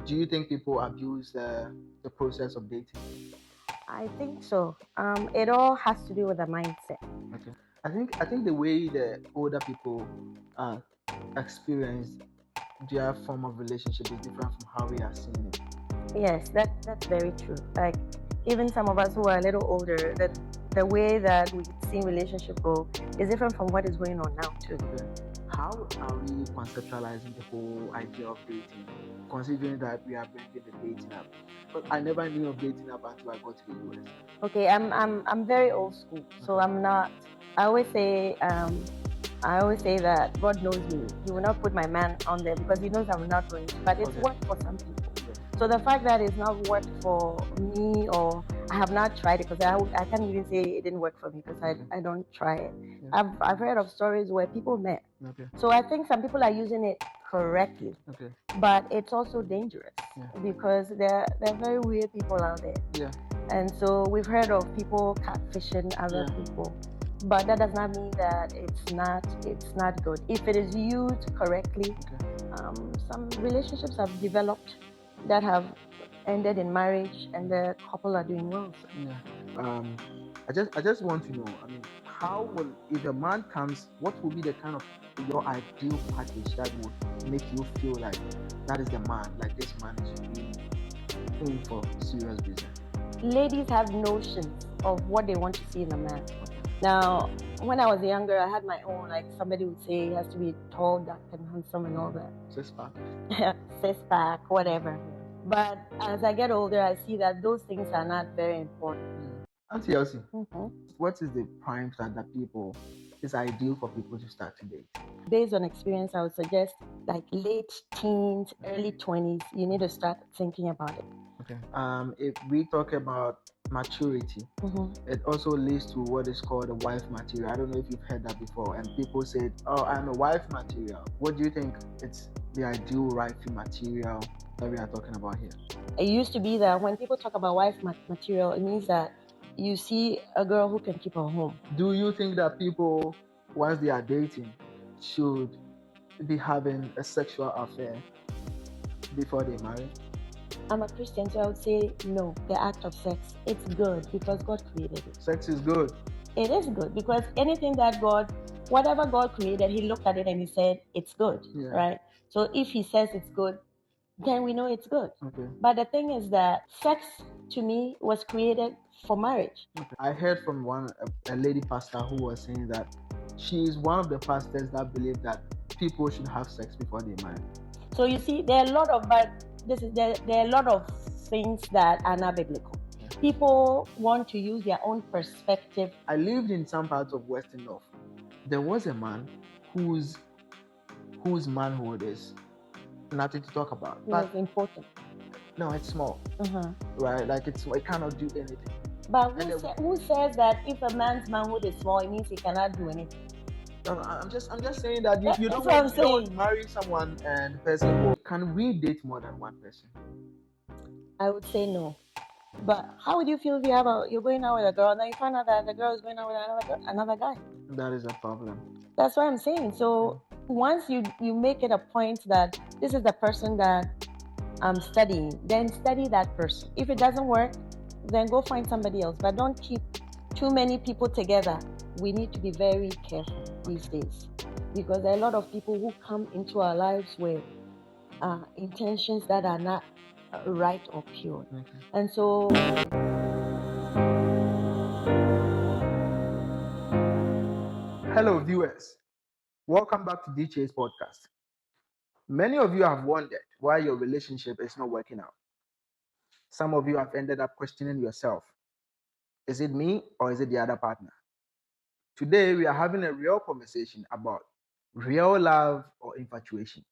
Do you think people abuse the process of dating? I think so. It all has to do with the mindset. Okay. I think the way the older people uh, experience their form of relationship is different from how we are seeing it. Yes, that's very true. Like even some of us who are a little older, that the way that we see relationship go is different from what is going on now too. Okay. How are we conceptualizing the whole idea of dating, considering that we are bringing the dating app? But I never knew of dating app until I got to the US. Okay, I'm very old school, so I'm not. I always say I always say that God knows me. He will not put my man on there because He knows I'm not going to. But it's Okay. worked for some people. So the fact that it's not worked for me, or I have not tried it, because I can't even say it didn't work for me because I don't try it. Yeah. I've heard of stories where people met. Okay. So I think some people are using it correctly, Okay. but it's also dangerous Yeah. because there are very weird people out there. Yeah. And so we've heard of people catfishing other Yeah. people, but that does not mean that it's not good if it is used correctly. Okay. Some relationships have developed that have ended in marriage, and the couple are doing well. So. Yeah. I just want to know. I mean, how will if a man comes, what will be the kind of your ideal package that would make you feel like that is the man, like this man is really in for serious business? Ladies have notions of what they want to see in a man. Now, when I was younger, I had my own, like somebody would say he has to be tall, dark, and handsome and all that. Six pack, whatever. But as I get older, I see that those things are not very important. Auntie Elsie, what is the prime time that people is ideal for people to start to date? Based on experience, I would suggest like late teens, early 20s, you need to start thinking about it. Okay. If we talk about maturity, it also leads to what is called a wife material. I don't know if you've heard that before. And people said, "Oh, I'm a wife material." What do you think? It's the ideal wife material that we are talking about here. It used to be that when people talk about wife material, it means that you see a girl who can keep her home. Do you think that people, once they are dating, should be having a sexual affair before they marry? I'm a Christian, so I would say no. The act of sex, it's good because God created it. Sex is good. It is good because anything that whatever God created, He looked at it and He said it's good, right? So if He says it's good, then we know it's good. Okay. But the thing is that sex, to me, was created for marriage. Okay. I heard from a lady pastor who was saying that she is one of the pastors that believe that people should have sex before they marry. So you see, there are a lot of there are a lot of things that are not biblical. People want to use their own perspective. I lived in some parts of Western North. There was a man whose manhood is nothing to talk about. But it's important. No, it's small. Right? Like it cannot do anything. But who says that if a man's manhood is small, it means he cannot do anything? No, I'm just saying that you don't want to marry someone and the person can we date more than one person? I would say no. But how would you feel if you're going out with a girl and then you find out that the girl is going out with another guy? That is a problem. That's what I'm saying. So once you make it a point that this is the person that I'm studying, then study that person. If it doesn't work, then go find somebody else. But don't keep too many people together. We need to be very careful these days because there are a lot of people who come into our lives with intentions that are not right or pure. And so hello viewers, welcome back to DJ's podcast. Many of you have wondered why your relationship is not working out. Some of you have ended up questioning yourself. Is it me or is it the other partner? Today we are having a real conversation about real love or infatuation.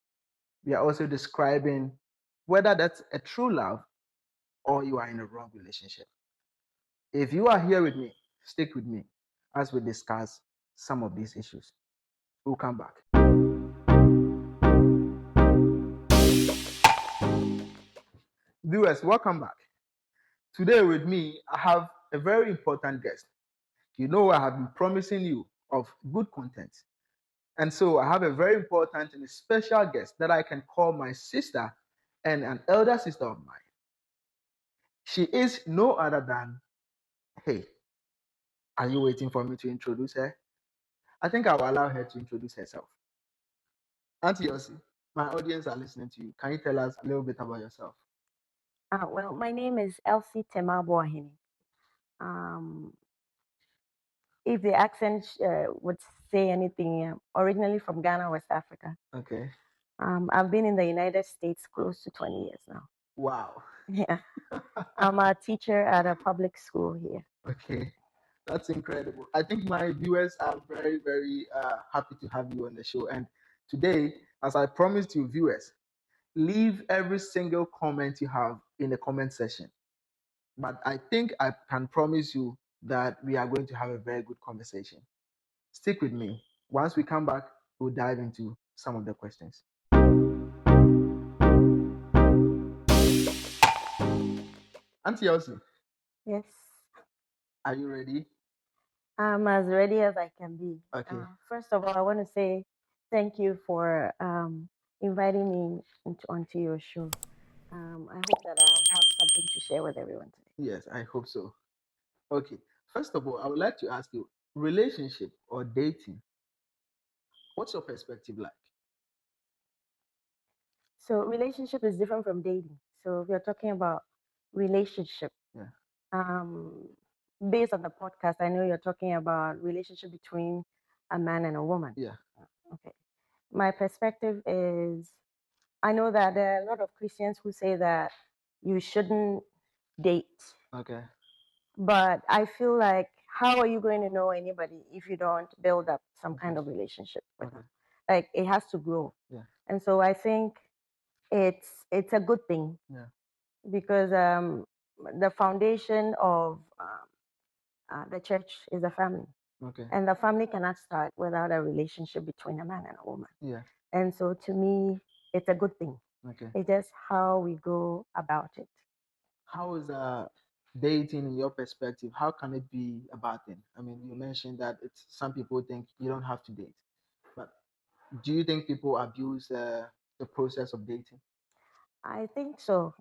We are also describing whether that's a true love or you are in a wrong relationship. If you are here with me, stick with me as we discuss some of these issues. We'll come back. Viewers, welcome back. Today with me, I have a very important guest. You know, I have been promising you of good content. And so I have a very important and special guest that I can call my sister and an elder sister of mine. She is no other than, hey, are you waiting for me to introduce her? I think I will allow her to introduce herself. Auntie Yossi, my audience are listening to you. Can you tell us a little bit about yourself? Well, my name is Elsie Temabuahini. Um, if the accent would say anything, originally from Ghana, West Africa. Okay. I've been in the United States close to 20 years now. Wow. Yeah. I'm a teacher at a public school here. Okay. That's incredible. I think my viewers are very, very happy to have you on the show. And today, as I promised you, viewers, leave every single comment you have in the comment section. But I think I can promise you that we are going to have a very good conversation. Stick with me. Once we come back, we'll dive into some of the questions. Auntie Elsie. Yes. Are you ready? I'm as ready as I can be. Okay. First of all, I want to say thank you for inviting me onto your show. I hope that I'll have something to share with everyone today. Yes, I hope so. Okay. First of all, I would like to ask you, relationship or dating, what's your perspective like? So relationship is different from dating. So if you're talking about relationship, Yeah. Based on the podcast, I know you're talking about relationship between a man and a woman. Yeah. Okay. My perspective is, I know that there are a lot of Christians who say that you shouldn't date. Okay. But I feel like, how are you going to know anybody if you don't build up some kind of relationship with them? Like, it has to grow. Yeah. And so I think it's a good thing. Yeah. Because the foundation of the church is a family. Okay. And the family cannot start without a relationship between a man and a woman. Yeah. And so to me, it's a good thing. Okay. It's just how we go about it. How is dating in your perspective? How can it be a bad thing? I mean, you mentioned that it's some people think you don't have to date, but do you think people abuse the process of dating? I think so.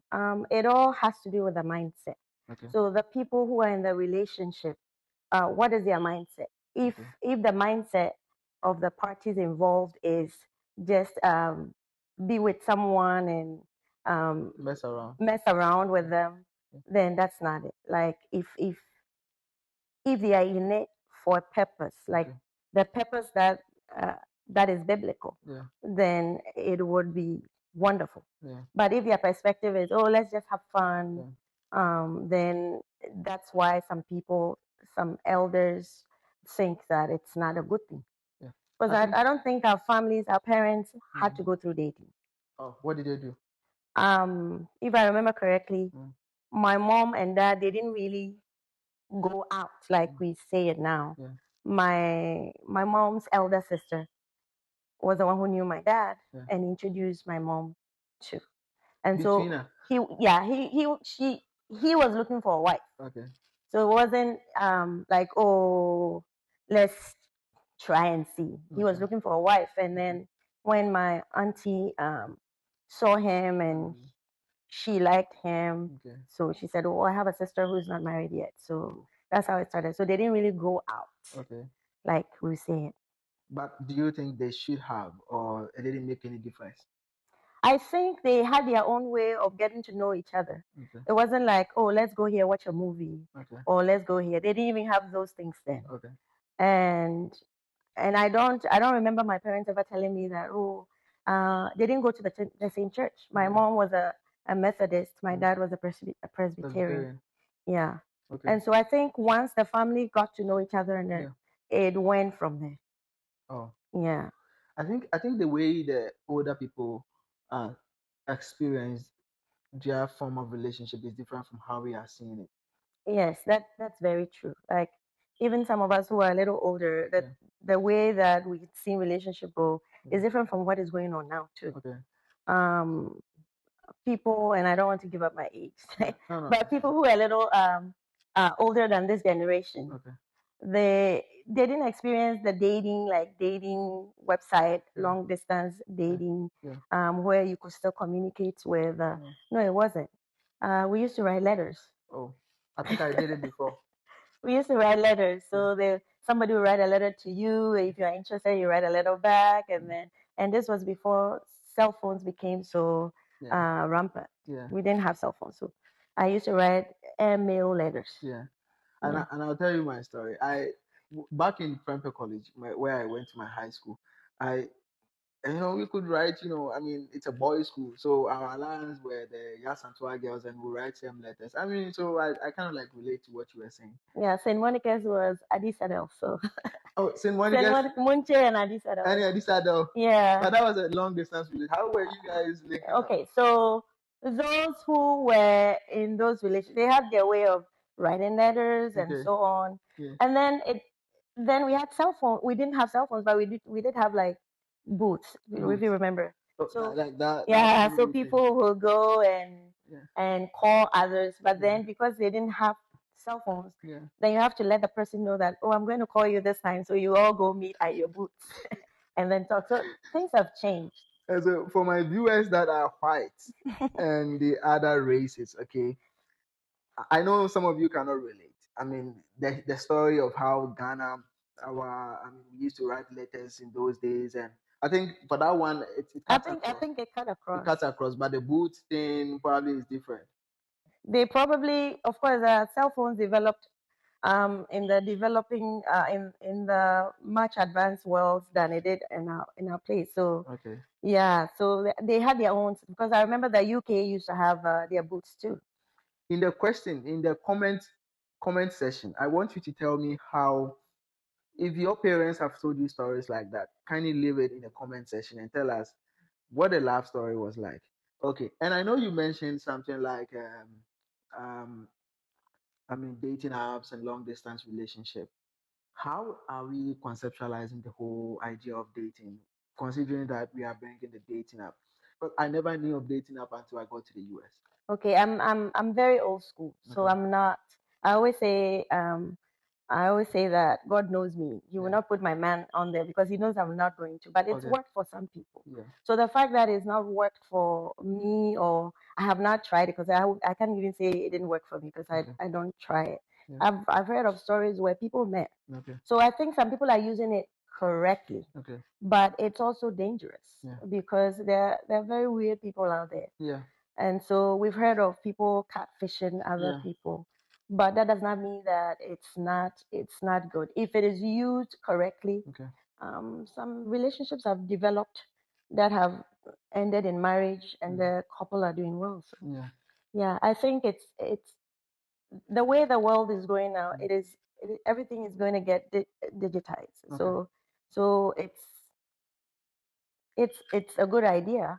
It all has to do with the mindset. Okay. So the people who are in the relationship, what is their mindset? If the mindset of the parties involved is just be with someone and mess around with them, then that's not it. Like if they are in it for a purpose, like the purpose that that is biblical, then it would be wonderful. But if your perspective is, oh, let's just have fun, then that's why some elders think that it's not a good thing. Because I don't think our families, our parents had to go through dating. Oh, what did they do? If I remember correctly, my mom and dad, they didn't really go out like we say it now. My mom's elder sister was the one who knew my dad and introduced my mom to. And so he was looking for a wife. Okay. So it wasn't like, oh, let's try and see. He was looking for a wife. And then when my auntie saw him and she liked him, so she said, oh, I have a sister who's not married yet. So that's how it started. So they didn't really go out like we say it. But do you think they should have, or it didn't make any difference? I think they had their own way of getting to know each other. It wasn't like, oh, let's go here, watch a movie, or let's go here. They didn't even have those things then. And I don't remember my parents ever telling me that, oh, they didn't go to the same church. My mom was a Methodist. My dad was a Presbyterian. Yeah. And so I think once the family got to know each other, and then it went from there. Oh. Yeah. I think the way the older people experience their form of relationship is different from how we are seeing it. Yes, that's very true. Like even some of us who are a little older, the way that we see relationship go is different from what is going on now too. Okay. People, and I don't want to give up my age, but people who are a little older than this generation, they didn't experience the dating, like dating website, long distance dating, where you could still communicate with. No, it wasn't. We used to write letters. Oh, I think I did it before. We used to write letters. So somebody would write a letter to you. If you're interested, you write a letter back, and this was before cell phones became so rampant. Yeah. We didn't have cell phones, so I used to write airmail letters. Yeah. And I'll tell you my story. Back in Prempeh College, where I went to my high school, we could write, I mean, it's a boys' school, so our alliance were the Yasantua girls, and we write same letters. I mean, so I kind of like relate to what you were saying. Yeah, St. Monica's was Addis Adel, so. Oh, St. Monica's. Munche and Addis Adel. And Addis Adel. Yeah. But that was a long distance relationship. How were you guys linking up? Okay, so those who were in those relationships, they had their way of writing letters and so on. Yeah. And then we had cell phones. We didn't have cell phones, but we did have like booths, if you remember. Oh, so that so people will go and call others, but then because they didn't have cell phones, then you have to let the person know that, oh, I'm going to call you this time, so you all go meet at your booths and then talk. So things have changed. So for my viewers that are white and the other races, okay, I know some of you cannot relate. I mean, the story of how Ghana, we used to write letters in those days, and I think for that one, it cuts across. I think it cut across. It cuts across, but the boot thing probably is different. They probably, of course, cell phones developed in the developing in the much advanced worlds than it did in our place. So so they had their own, because I remember the UK used to have their boots too. In the comment section, I want you to tell me how, if your parents have told you stories like that, kindly leave it in the comment section and tell us what the love story was like. Okay, and I know you mentioned something like dating apps and long distance relationship. How are we conceptualizing the whole idea of dating, considering that we are bringing the dating app? But I never knew of dating app until I got to the US. Okay, I'm very old school, so I'm not. I always say that God knows me. He will not put my man on there because he knows I'm not going to. But it's worked for some people. So the fact that it's not worked for me, or I have not tried it, because I can't even say it didn't work for me because I don't try it. I've heard of stories where people met. So I think some people are using it correctly. But it's also dangerous because there are very weird people out there. And so we've heard of people catfishing other people, but that does not mean that it's not good if it is used correctly. Some relationships have developed that have ended in marriage, and the couple are doing well. So I think it's the way the world is going now. Everything is going to get digitized. So it's a good idea.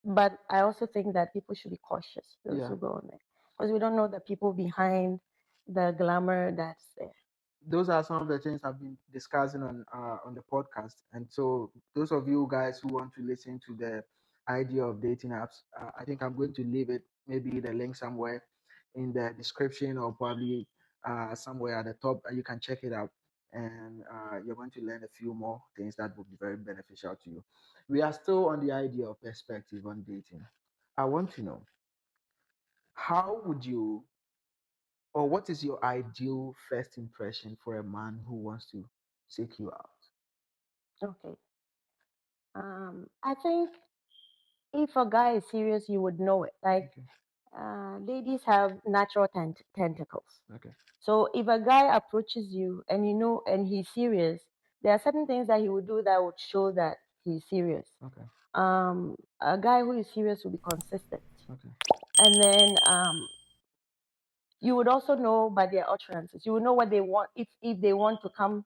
But I also think that people should be cautious, those who go on there, because we don't know the people behind the glamour that's there. Those are some of the things I've been discussing on the podcast. And so those of you guys who want to listen to the idea of dating apps, I think I'm going to leave it, maybe the link somewhere in the description, or probably somewhere at the top. You can check it out, and you're going to learn a few more things that will be very beneficial to you. We are still on the idea of perspective on dating. I want to know, how would you, or what is your ideal first impression for a man who wants to seek you out? Okay. I think if a guy is serious, you would know it. Like, ladies have natural tentacles. So if a guy approaches you and and he's serious, there are certain things that he would do that would show that he's serious. A guy who is serious will be consistent. And then you would also know by their utterances. You would know what they want, if they want to come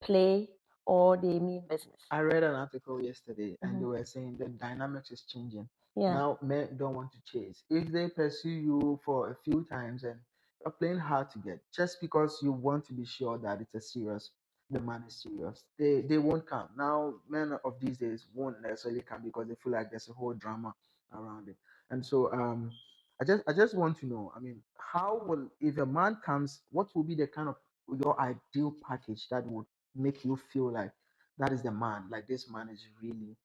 play or they mean business. I read an article yesterday, and they were saying the dynamics is changing. Now men don't want to chase. If they pursue you for a few times and you're playing hard to get, just because you want to be sure that the man is serious, they won't come. Now men of these days won't necessarily come because they feel like there's a whole drama around it. And so I just want to know, I mean, how will, if a man comes, what will be the kind of your ideal package that would make you feel like that is the man, like this man is really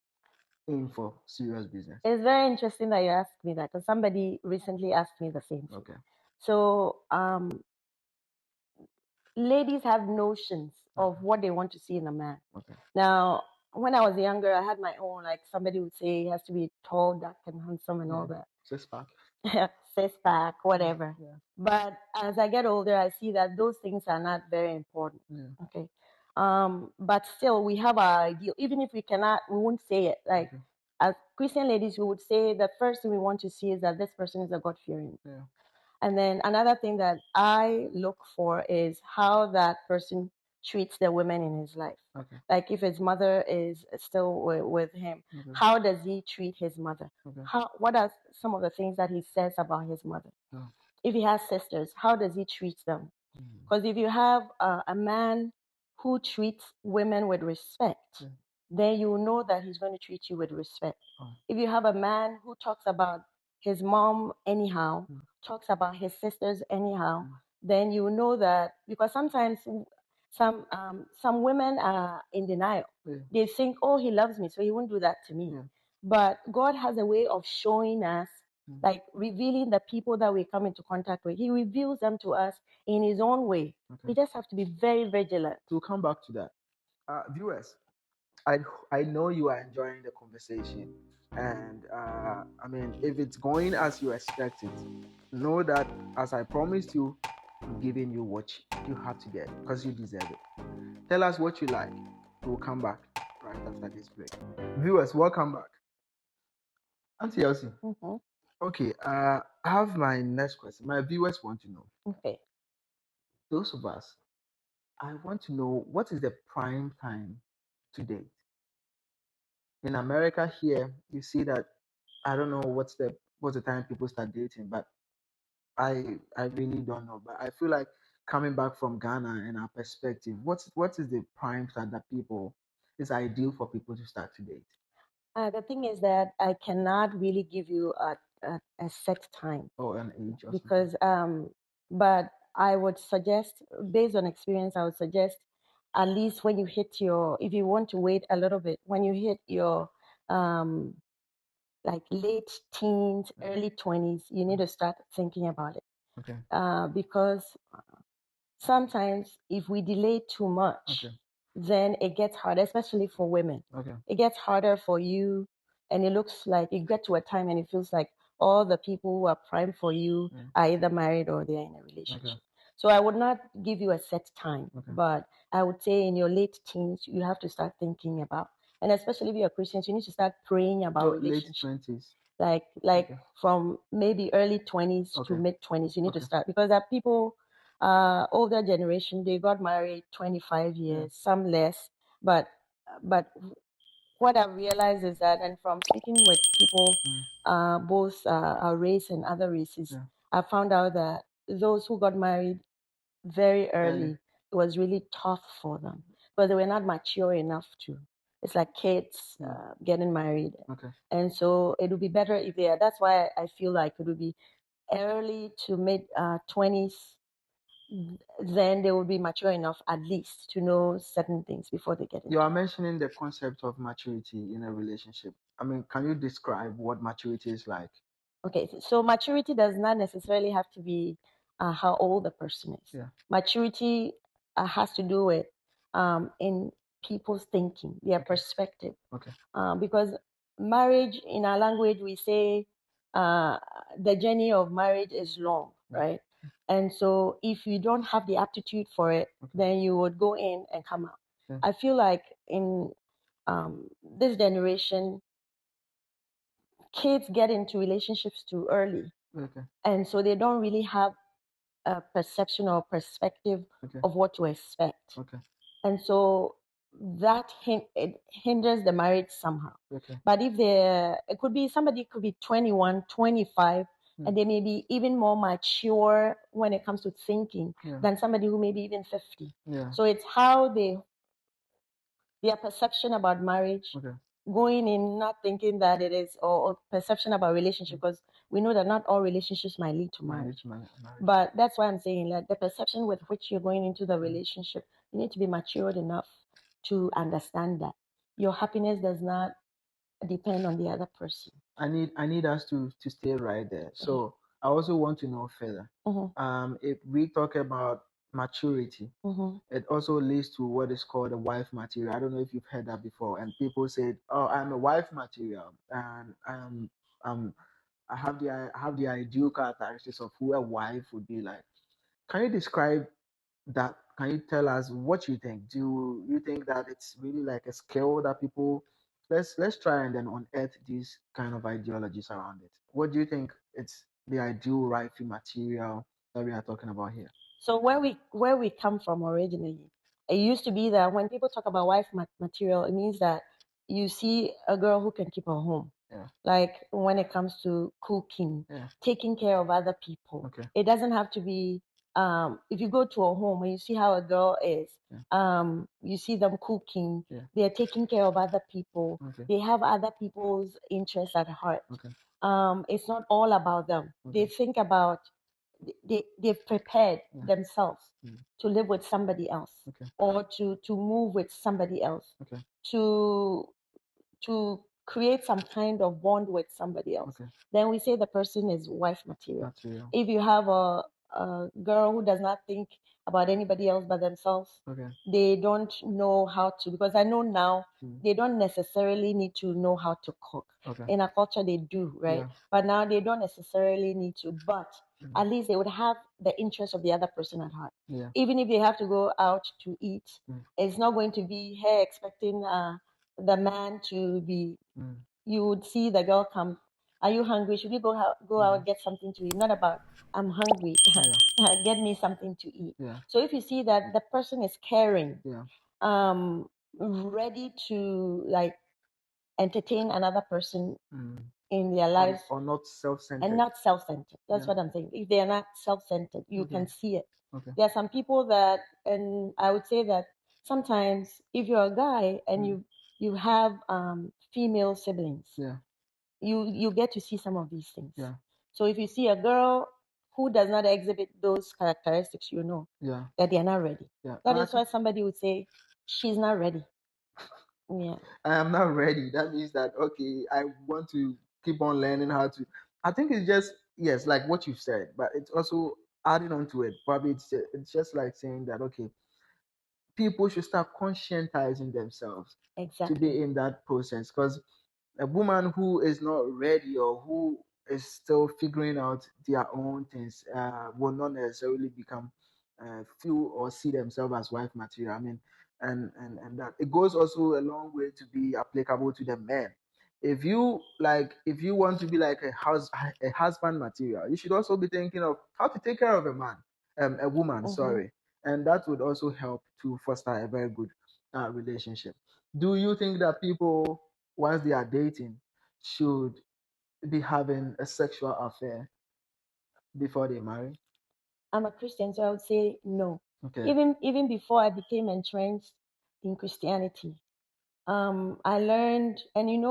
in for serious business? It's very interesting that you asked me that, because somebody recently asked me the same thing. Okay. So ladies have notions of what they want to see in a man. Okay. Now, when I was younger, I had my own, like somebody would say he has to be tall, dark, and handsome and all that. Six pack, whatever. Yeah. But as I get older, I see that those things are not very important. Yeah. Okay. But still, we have our ideal. Even if we won't say it. Like, as Christian ladies, we would say the first thing we want to see is that this person is a God-fearing. Yeah. And then another thing that I look for is how that person treats the women in his life. Okay. Like if his mother is still with him, how does he treat his mother? What are some of the things that he says about his mother? If he has sisters, how does he treat them? Because if you have a man who treats women with respect, then you know that he's going to treat you with respect. If you have a man who talks about his mom anyhow, talks about his sisters anyhow, then you know that, because sometimes some women are in denial. They think, oh, he loves me, so he won't do that to me. But God has a way of showing us, like revealing the people that we come into contact with. He reveals them to us in his own way. We just have to be very vigilant. We'll come back to that. Viewers, I know you are enjoying the conversation, and I mean, if it's going as you expect it, know that as I promised you, I'm giving you what you have to get because you deserve it. Tell us what you like. We'll come back right after this break. Viewers, welcome back. Auntie Elsie. Okay, I have my next question. My viewers want to know. Okay. Those of us, I want to know, what is the prime time to date? In America here, you see that, I don't know what's the time people start dating, but I really don't know. But I feel like coming back from Ghana and our perspective, what is the prime time that people is ideal for people to start to date? The thing is that I cannot really give you a set time or an age, or because but I would suggest, based on experience, I would suggest at least when you hit your, if you want to wait a little bit, when you hit your like late teens, early 20s, you need to start thinking about it. Okay. Because sometimes if we delay too much, then it gets harder, especially for women. It gets harder for you, and it looks like you get to a time and it feels like all the people who are prime for you are either married or they're in a relationship. So I would not give you a set time, but I would say in your late teens, you have to start thinking about, and especially if you're Christians, you need to start praying about relationships. Late 20s. Like from maybe early 20s to mid 20s, you need to start, because there are people, older generation, they got married 25 years, some less, but what I've realized is that, and from speaking with people, both our race and other races, I found out that those who got married very early, it was really tough for them, but they were not mature enough to. It's like kids getting married. And so it would be better if they are. That's why I feel like it would be early to mid 20s. Then they will be mature enough at least to know certain things before they get into. You are mentioning the concept of maturity in a relationship. I mean, can you describe what maturity is like? Okay, so maturity does not necessarily have to be how old the person is. Maturity has to do with in people's thinking, their perspective. Because marriage, in our language, we say the journey of marriage is long, right? And so if you don't have the aptitude for it, then you would go in and come out. I feel like in this generation, kids get into relationships too early. And so they don't really have a perception or perspective of what to expect. And so that it hinders the marriage somehow. But if it could be, somebody could be 21, 25, and they may be even more mature when it comes to thinking than somebody who may be even 50. So it's how their perception about marriage going in not thinking that it is, or perception about relationship, because we know that not all relationships might lead to marriage. But that's why I'm saying that the perception with which you're going into the relationship, you need to be matured enough to understand that your happiness does not depend on the other person. I need us to stay right there. So I also want to know further. If we talk about maturity, it also leads to what is called a wife material. I don't know if you've heard that before. And people said, "Oh, I'm a wife material, and I have the ideal characteristics of who a wife would be like." Can you describe that? Can you tell us what you think? Do you think that it's really like a skill that people, let's try and then unearth these kind of ideologies around it? What do you think it's the ideal wifey material that we are talking about here? So where we come from originally, it used to be that when people talk about wife material, it means that you see a girl who can keep her home. Yeah. Like when it comes to cooking, taking care of other people. Okay. It doesn't have to be. If you go to a home and you see how a girl is, you see them cooking, they're taking care of other people, they have other people's interests at heart. It's not all about them. They think about, they've prepared themselves to live with somebody else, or to move with somebody else, to create some kind of bond with somebody else. Then we say the person is wife material. If you have a girl who does not think about anybody else but themselves, they don't know how to, because I know now they don't necessarily need to know how to cook. In our culture they do, right? But now they don't necessarily need to, but at least they would have the interest of the other person at heart. Even if they have to go out to eat, it's not going to be her expecting the man to be, you would see the girl come, are you hungry? Should we go out, get something to eat? Not about, I'm hungry, get me something to eat. So if you see that the person is caring, ready to like entertain another person in their lives, or not self-centered. And not self-centered. That's what I'm saying. If they are not self-centered, you can see it. There are some people that, and I would say that sometimes if you're a guy and you have female siblings, you get to see some of these things. So if you see a girl who does not exhibit those characteristics, you know that they are not ready. That is why somebody would say she's not ready. I am not ready. That means that, okay, I want to keep on learning how to. I think it's just, yes, like what you've said, but it's also adding on to it. Probably it's just like saying that, okay, people should start conscientizing themselves to be in that process, because a woman who is not ready or who is still figuring out their own things will not necessarily become feel or see themselves as wife material. I mean, and that it goes also a long way to be applicable to the men. If you want to be like a husband material, you should also be thinking of how to take care of a woman. Sorry, and that would also help to foster a very good relationship. Do you think that people, once they are dating, should be having a sexual affair before they marry? I'm a Christian, so I would say no. Even before I became entrenched in Christianity, I learned, and in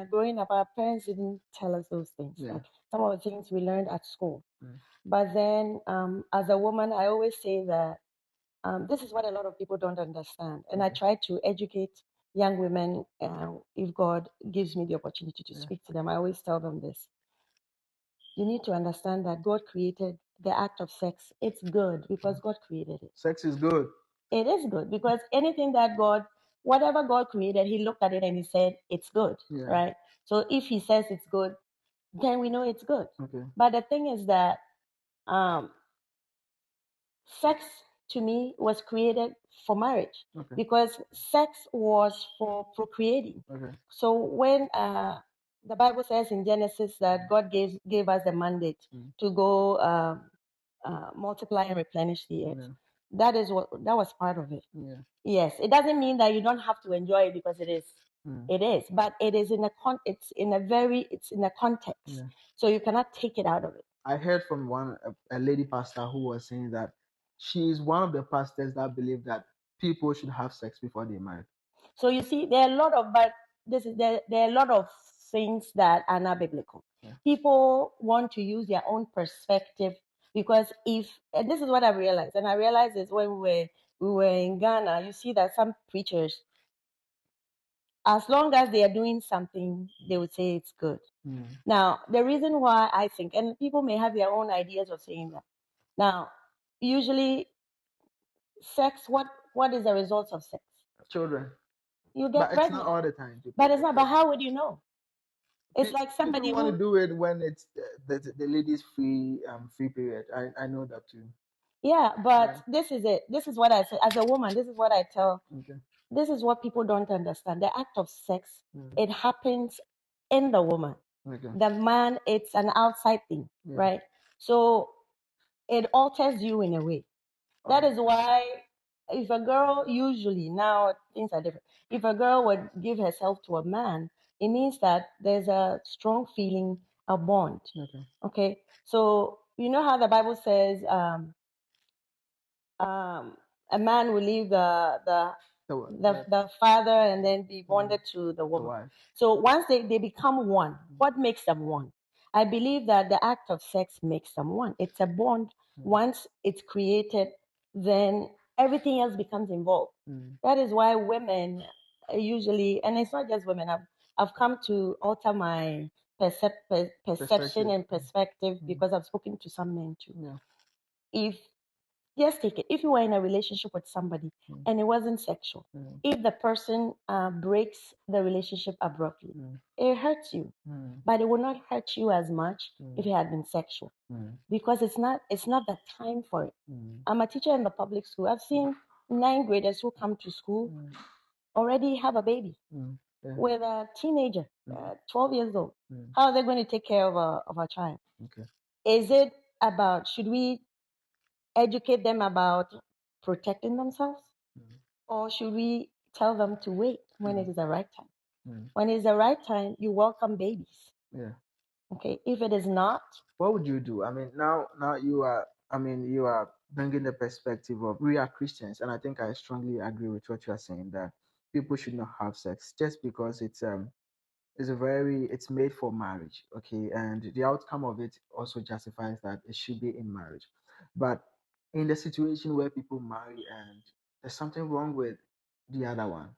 growing up, our parents didn't tell us those things. Like some of the things we learned at school. But then, as a woman, I always say that this is what a lot of people don't understand, and I try to educate young women. If God gives me the opportunity to speak to them, I always tell them this. You need to understand that God created the act of sex. It's good because God created it. Sex is good. It is good because anything that whatever God created, He looked at it and He said, it's good, right? So if He says it's good, then we know it's good. But the thing is that sex, to me, was created for marriage because sex was for procreating. So when the Bible says in Genesis that God gave us the mandate to go multiply and replenish the earth, that was part of it. Yes, it doesn't mean that you don't have to enjoy it because it is. It is, but it is it's in a context, so you cannot take it out of it. I heard from a lady pastor who was saying that she is one of the pastors that believe that people should have sex before they marry. So you see, there are a lot of, but there are a lot of things that are not biblical. Yeah. People want to use their own perspective because and this is what I realized, and I realized this when we were in Ghana. You see that some preachers, as long as they are doing something, they would say it's good. Now, the reason why I think, and people may have their own ideas of saying that. Now, usually, sex. What is the result of sex? Children. You get But pregnant. It's not all the time. But it's not. But how would you know? It's like somebody people want to do it when it's the ladies' free period. I know that too. Yeah, but this is it. This is what I say as a woman. This is what I tell. Okay. This is what people don't understand. The act of sex, it happens in the woman. Okay. The man, it's an outside thing, right? So it alters you in a way. That is why if a girl, usually now things are different. If a girl would give herself to a man, it means that there's a strong feeling, a bond. Okay. So you know how the Bible says a man will leave the father and then be bonded to the woman. So once they become one, what makes them one? I believe that the act of sex makes them one. It's a bond. Once it's created, then everything else becomes involved. That is why women usually, and it's not just women, I've come to alter my perception and perspective because I've spoken to some men too. If Just take it. If you were in a relationship with somebody and it wasn't sexual, if the person breaks the relationship abruptly, it hurts you. But it will not hurt you as much if it had been sexual, because it's not the time for it. I'm a teacher in the public school. I've seen 9th graders who come to school already have a baby with a teenager, 12 years old. How are they going to take care of a child? Is it about, should we educate them about protecting themselves? Or should we tell them to wait when it is the right time? When it's the right time, you welcome babies. Okay. If it is not, what would you do? I mean, now you are bringing the perspective of, we are Christians, and I think I strongly agree with what you are saying, that people should not have sex just because it's made for marriage, okay, and the outcome of it also justifies that it should be in marriage. But in the situation where people marry and there's something wrong with the other one,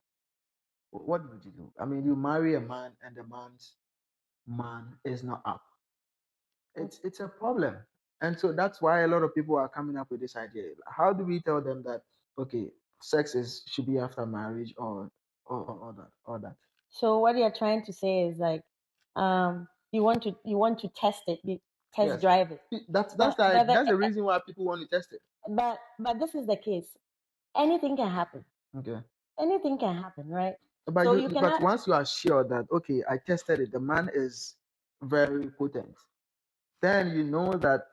what would you do? I mean, you marry a man and the man's man is not up. It's a problem. And so that's why a lot of people are coming up with this idea. How do we tell them that, okay, sex should be after marriage, or that? So what you're trying to say is like, you want to test it, test drive it. That's the reason why people want to test it. But this is the case. Anything can happen. Okay. Anything can happen, right? But but once you are sure that, okay, I tested it, the man is very potent, then you know that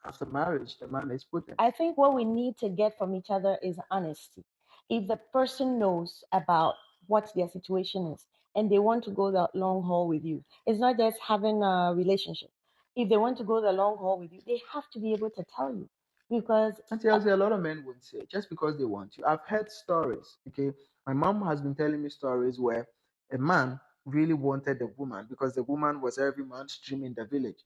after marriage the man is potent. I think what we need to get from each other is honesty. If the person knows about what their situation is and they want to go the long haul with you, it's not just having a relationship. If they want to go the long haul with you, they have to be able to tell you. Because a lot of men would say just because they want you. I've heard stories. Okay, my mom has been telling me stories where a man really wanted the woman because the woman was every man's dream in the village,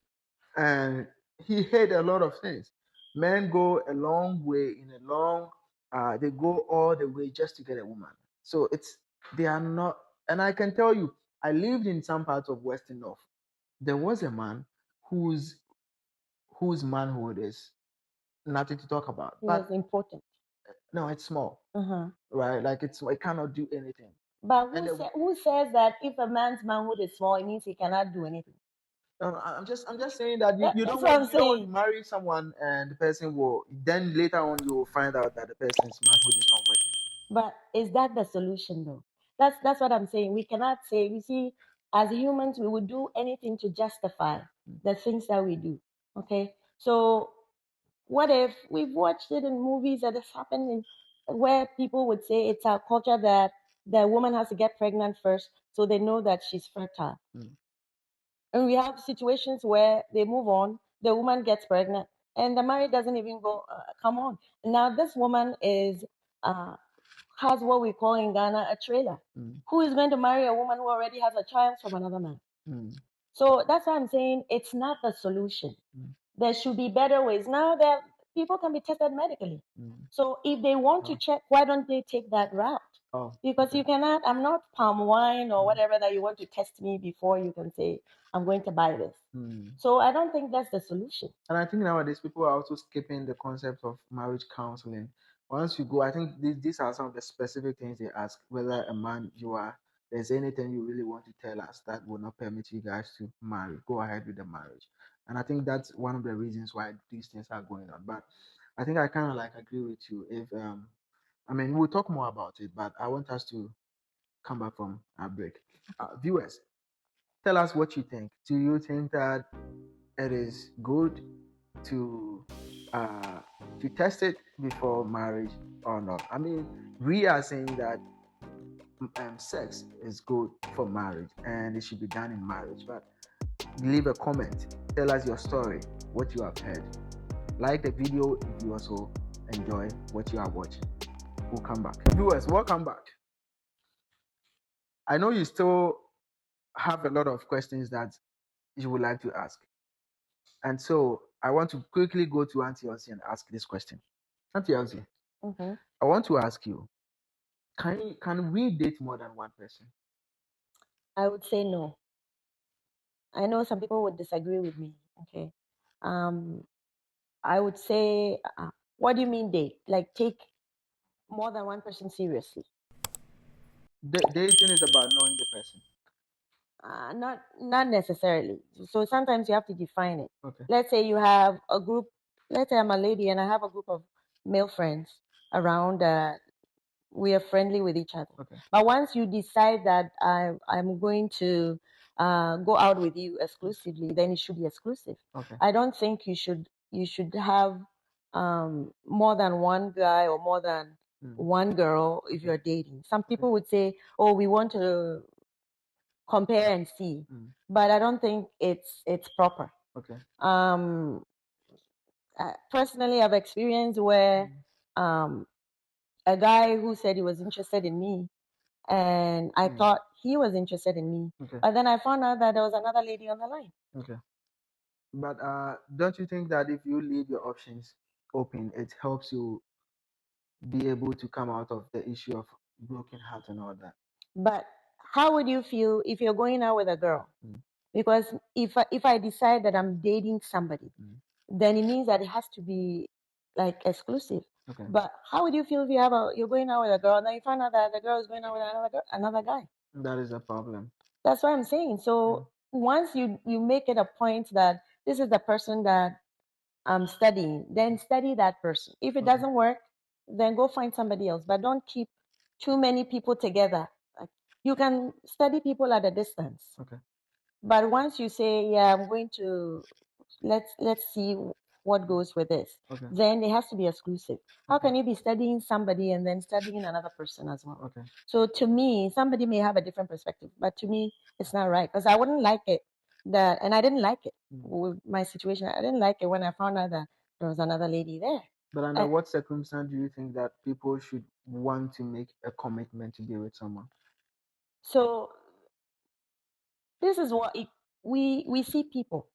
and he hid a lot of things. Men go a long way they go all the way just to get a woman. So they are not, and I can tell you, I lived in some parts of Western North. There was a man whose manhood is nothing to talk about. But important. No, it's small. Right? Like it cannot do anything. But who says that if a man's manhood is small, it means he cannot do anything? I'm just saying that you don't want to marry someone and the person will, then later on you will find out that the person's manhood is not working. But is that the solution though? That's what I'm saying. We cannot say, you see, as humans, we would do anything to justify the things that we do. Okay? So what if we've watched it in movies that has happened where people would say it's our culture that the woman has to get pregnant first so they know that she's fertile. And we have situations where they move on, the woman gets pregnant, and the marriage doesn't even go, come on. Now, this woman is has what we call in Ghana a trailer. Who is going to marry a woman who already has a child from another man? So that's why I'm saying it's not the solution. There should be better ways. Now that people can be tested medically. So if they want to check, why don't they take that route? Because you cannot, I'm not palm wine or whatever that you want to test me before you can say, I'm going to buy this. So I don't think that's the solution. And I think nowadays people are also skipping the concept of marriage counseling. Once you go, I think these are some of the specific things they ask, whether a man you are, there's anything you really want to tell us that will not permit you guys to marry, go ahead with the marriage. And I think that's one of the reasons why these things are going on. But I think I kind of like agree with you. If I mean, we'll talk more about it, but I want us to come back from our break. Viewers, tell us what you think. Do you think that it is good to test it before marriage or not? I mean, we are saying that sex is good for marriage and it should be done in marriage. But leave a comment. Tell us your story, what you have heard. Like the video if you also enjoy what you are watching. We'll come back. Viewers, welcome back. I know you still have a lot of questions that you would like to ask. And so I want to quickly go to Auntie Elsie and ask this question. Auntie Elsie, I want to ask you, can we date more than one person? I would say no. I know some people would disagree with me. Okay. I would say, what do you mean date? Like take more than one person seriously? Dating is about knowing the person. Not necessarily. So sometimes you have to define it. Okay. Let's say you have a group. Let's say I'm a lady and I have a group of male friends around. We are friendly with each other. Okay. But once you decide that I'm going to go out with you exclusively, then it should be exclusive. Okay. I don't think you should have more than one guy or more than one girl if you're dating. Some people would say, "Oh, we want to compare and see," but I don't think it's proper. Okay. Personally, I've experienced where a guy who said he was interested in me, and I thought he was interested in me, but then I found out that there was another lady on the line. Okay. But don't you think that if you leave your options open, it helps you be able to come out of the issue of broken heart and all that? But how would you feel if you're going out with a girl? Because if I decide that I'm dating somebody, then it means that it has to be like exclusive. Okay. But how would you feel if you're going out with a girl and then you find out that the girl is going out with another guy? That is a problem. That's what I'm saying. So once you make it a point that this is the person that I'm studying, then study that person. If it doesn't work, then go find somebody else. But don't keep too many people together. Like, you can study people at a distance. Okay. But once you say, yeah, I'm going to let's see what goes with this, then it has to be exclusive. How can you be studying somebody and then studying another person as well? Okay. So to me, somebody may have a different perspective, but to me, it's not right because I wouldn't like it and I didn't like it with my situation. I didn't like it when I found out that there was another lady there. But under what circumstance do you think that people should want to make a commitment to be with someone? So this is what we see people,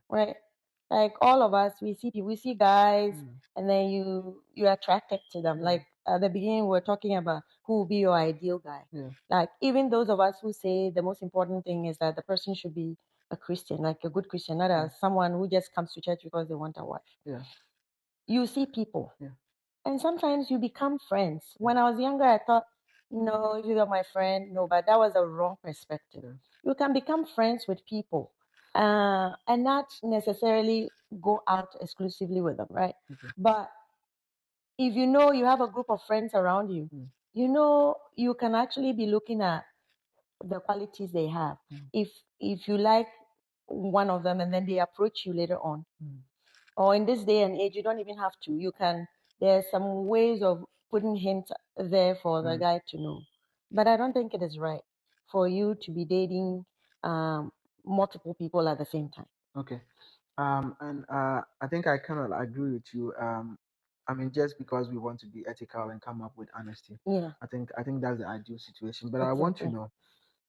right? Like all of us, we see guys, and then you're attracted to them. Like at the beginning, we're talking about who will be your ideal guy. Like even those of us who say the most important thing is that the person should be a Christian, like a good Christian, not as someone who just comes to church because they want a wife. You see people, and sometimes you become friends. When I was younger, I thought, no, if you're my friend, no, but that was a wrong perspective. You can become friends with people and not necessarily go out exclusively with them, right? But if you know you have a group of friends around you, you know you can actually be looking at the qualities they have. If you like one of them and then they approach you later on, or in this day and age, you don't even have to. You can. There's some ways of putting hints there for the guy to know. But I don't think it is right for you to be dating multiple people at the same time. Okay. And I think I kind of agree with you. I mean, just because we want to be ethical and come up with honesty. Yeah. I think that's the ideal situation. But I want to know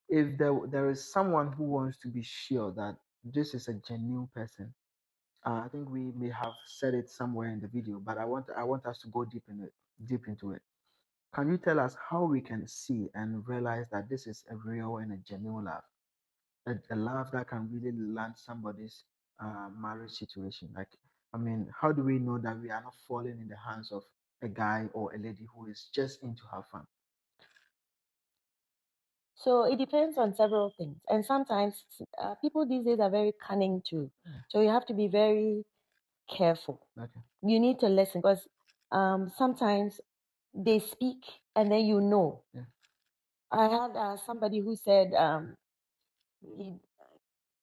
if there is someone who wants to be sure that this is a genuine person. I think we may have said it somewhere in the video, but I want us to go deep into it. Can you tell us how we can see and realize that this is a real and a genuine love, a love that can really land somebody's marriage situation? Like, I mean, how do we know that we are not falling in the hands of a guy or a lady who is just into have fun? So it depends on several things. And sometimes people these days are very cunning too. So you have to be very careful. Okay. You need to listen because sometimes they speak and then you know. Yeah. I had somebody who said he,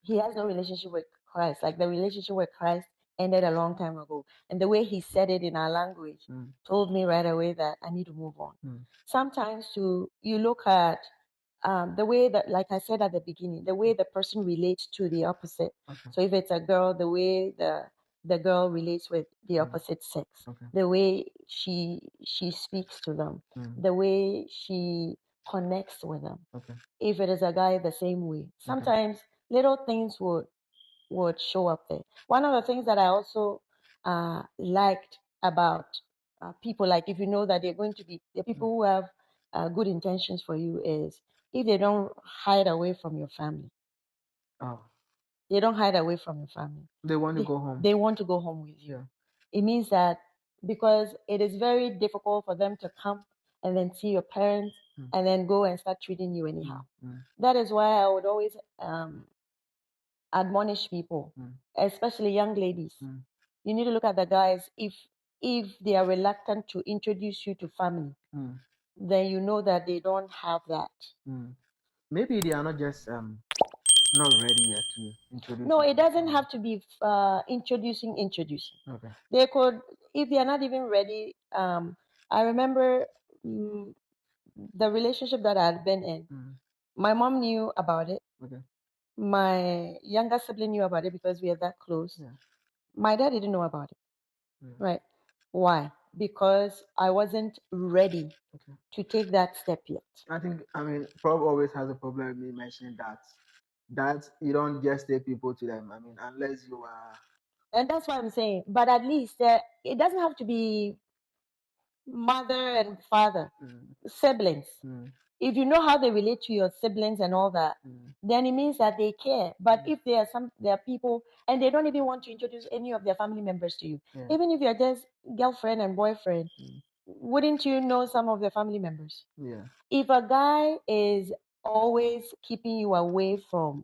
he has no relationship with Christ. Like the relationship with Christ ended a long time ago. And the way he said it in our language told me right away that I need to move on. Sometimes you look at the way that, like I said at the beginning, the way the person relates to the opposite. Okay. So if it's a girl, the way the girl relates with the opposite sex, Okay. the way she speaks to them, the way she connects with them. Okay. If it is a guy, the same way. Sometimes little things would show up there. One of the things that I also liked about people, like if you know that they're going to be the people who have good intentions for you, is if they don't hide away from your family. Oh. They don't hide away from your family. They want to go home. They want to go home with you. Yeah. It means that because it is very difficult for them to come and then see your parents and then go and start treating you anyhow. That is why I would always admonish people, especially young ladies. You need to look at the guys. If they are reluctant to introduce you to family, then you know that they don't have that. Maybe they are not just not ready yet to introduce. No, it doesn't have to be introducing. Okay. They could, if they are not even ready. I remember the relationship that I had been in. My mom knew about it. Okay. My younger sibling knew about it because we are that close. Yeah. My dad didn't know about it. Right. Why? Because I wasn't ready to take that step yet. I mean, Prof always has a problem with me mentioning that you don't just take people to them. I mean, unless you are. And that's what I'm saying. But at least it doesn't have to be mother and father, siblings. If you know how they relate to your siblings and all that, then it means that they care. But if there are people and they don't even want to introduce any of their family members to you, even if you're just girlfriend and boyfriend, wouldn't you know some of their family members? Yeah. If a guy is always keeping you away from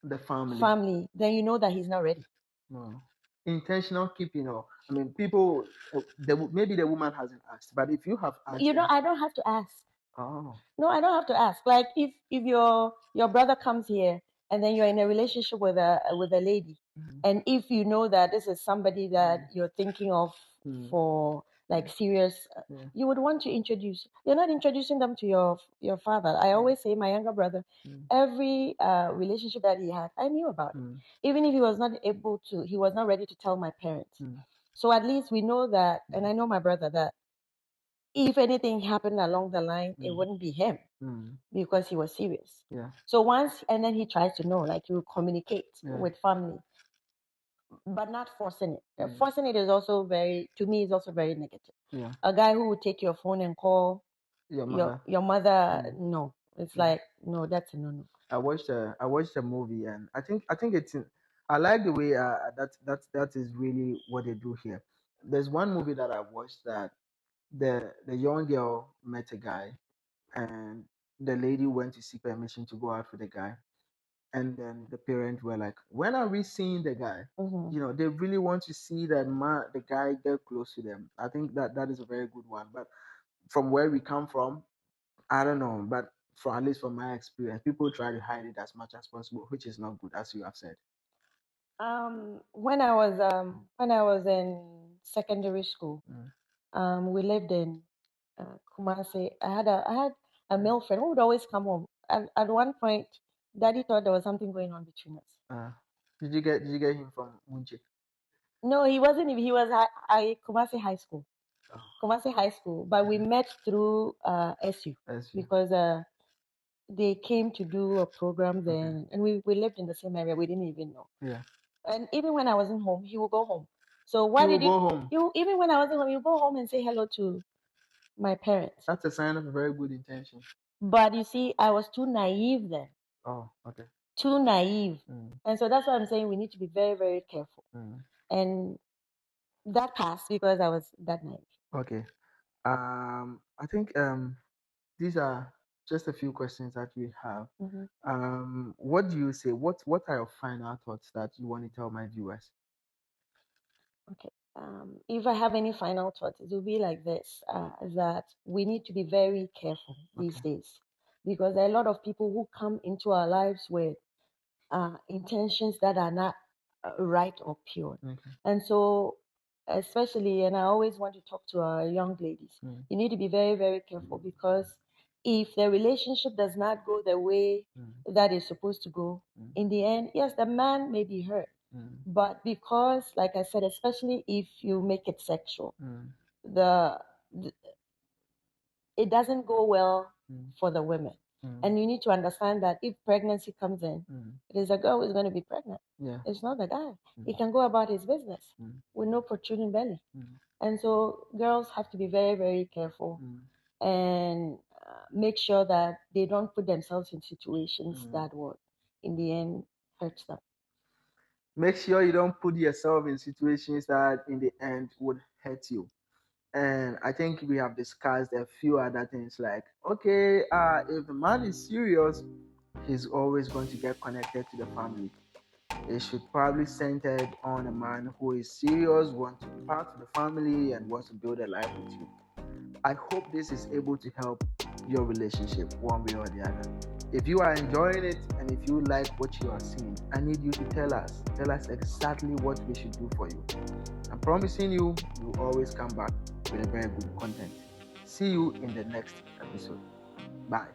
the family, then you know that he's not ready. No. Intentional keeping, or I mean, people. Maybe the woman hasn't asked, but if you have asked, I don't have to ask. Oh. No, I don't have to ask. Like if your brother comes here and then you're in a relationship with a lady, and if you know that this is somebody that you're thinking of for like serious, you would want to introduce. You're not introducing them to your father. I always say my younger brother, every relationship that he had, I knew about it. Even if he was not able to, he was not ready to tell my parents. So at least we know that, and I know my brother that if anything happened along the line, it wouldn't be him because he was serious. Yeah. So once, and then he tries to know, like you communicate with family, but not forcing it. Forcing it is also to me, is also very negative. Yeah. A guy who would take your phone and call your mother, no. It's like, no, that's a no. I watched a movie, and I think I like the way that is really what they do here. There's one movie that I watched that the young girl met a guy, and the lady went to seek permission to go out with the guy, and then the parents were like, "When are we seeing the guy?" You know, they really want to see the guy get close to them. I think that is a very good one. But from where we come from, I don't know. But at least from my experience, people try to hide it as much as possible, which is not good, as you have said. When I was in secondary school, we lived in Kumasi. I had a male friend who would always come home. At one point, Daddy thought there was something going on between us. Did you get him from Munchi? No, he wasn't. He was at Kumasi High School. Kumasi High School, but we met through SU because they came to do a program then, and we lived in the same area. We didn't even know. Yeah. And even when I wasn't home, he would go home. So why did go home? you? Even when I wasn't home, you go home and say hello to my parents. That's a sign of a very good intention. But you see, I was too naive then. Oh, okay. Too naive, and so that's why I'm saying we need to be very, very careful. And that passed because I was that naive. Okay. I think these are just a few questions that we have. What do you say? What are your final thoughts that you want to tell my viewers? Okay. If I have any final thoughts, it will be like this: that we need to be very careful these days, because there are a lot of people who come into our lives with intentions that are not right or pure. And so, especially, and I always want to talk to our young ladies, you need to be very, very careful, because if the relationship does not go the way that it's supposed to go, in the end, yes, the man may be hurt. But because, like I said, especially if you make it sexual, it doesn't go well for the women. And you need to understand that if pregnancy comes in, it is a girl who is going to be pregnant. It's not the guy. He can go about his business with no protruding belly. And so girls have to be very, very careful and make sure that they don't put themselves in situations that would, in the end, hurt them. Make sure you don't put yourself in situations that in the end would hurt you. And I think we have discussed a few other things like, okay, if the man is serious, he's always going to get connected to the family. It should probably centered on a man who is serious, wants to be part of the family, and wants to build a life with you. I hope this is able to help your relationship one way or the other. If you are enjoying it and if you like what you are seeing, I need you to tell us exactly what we should do for you. I'm promising you, we'll always come back with a very good content. See you in the next episode. Bye.